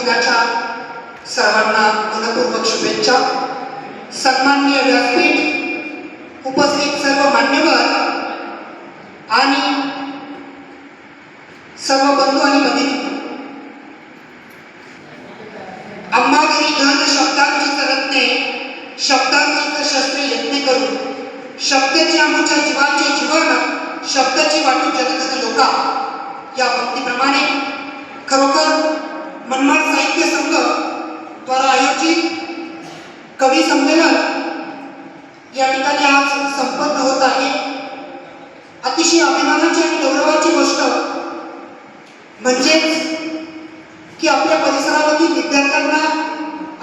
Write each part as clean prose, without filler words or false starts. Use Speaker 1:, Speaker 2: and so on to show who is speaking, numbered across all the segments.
Speaker 1: दिनाच्या सर्वांना मनपूर्वक शुभेच्छा. सन्माननीय व्यासपीठ, उपस्थित सर्व मान्यवर आणि सर्व बंधू आणि भगिनी, आम्हा घरी धन शब्दांची रत्ने, शब्दांची शस्त्रे यत्ने करून, शब्दाचे आमच्या जीवाचे जीवन, शब्दाची वाटू जगत लोका. या भक्तीप्रमाणे खरोखर मनमाड साहित्य संघ द्वारा आयोजित कवी संमेलन या ठिकाणी आज संपन्न होत आहे. अतिशय अभिमानाची आणि गौरवाची गोष्ट म्हणजेच की आपल्या परिसरामधील विद्यार्थ्यांना,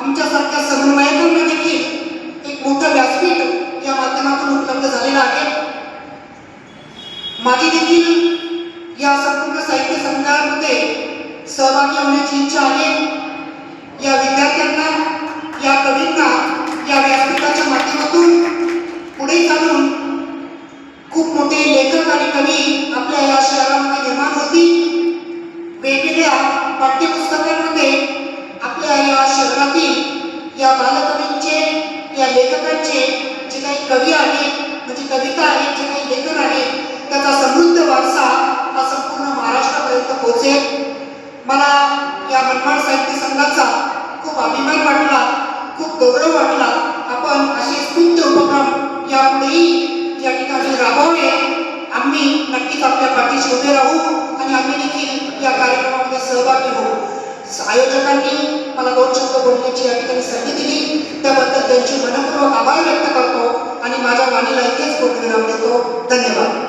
Speaker 1: आमच्यासारख्या समन्वयकांना देखील एक मोठं व्यासपीठ या माध्यमातून उपलब्ध झालेलं आहे. माझी देखील या संपूर्ण साहित्य संमेलनामध्ये सहभागी होण्याची इच्छा आहे. या विद्यार्थ्यांना, या कवींना या व्यासपीठाच्या माध्यमातून पुढे चालून खूप मोठे लेखक आणि कवी आपल्या या शहरामध्ये निर्माण होतील. वेगवेगळ्या पाठ्यपुस्तकांमध्ये आपल्या या शहरातील या बालकवींचे, या लेखकांचे जे काही कवी आहेत, म्हणजे कविता आहेत, जे काही लेखन आहे, त्याचा समृद्ध वारसा हा संपूर्ण महाराष्ट्रापर्यंत पोहोचेल. मला या मनमाड साहित्य संघाचा खूप अभिमान वाटला, खूप गौरव वाटला. आपण असे स्तुत्य उपक्रम यापुढेही या ठिकाणी राबवावे. आम्ही नक्कीच आपल्या पाठीशी उभे राहू आणि आम्ही देखील या कार्यक्रमामध्ये सहभागी होऊ. आयोजकांनी मला 2 शब्द बोलण्याची या ठिकाणी संधी दिली, त्याबद्दल त्यांचे मनपूर्वक आभार व्यक्त करतो आणि माझ्या वाणीला इथेच पूर्णविराम देतो. धन्यवाद.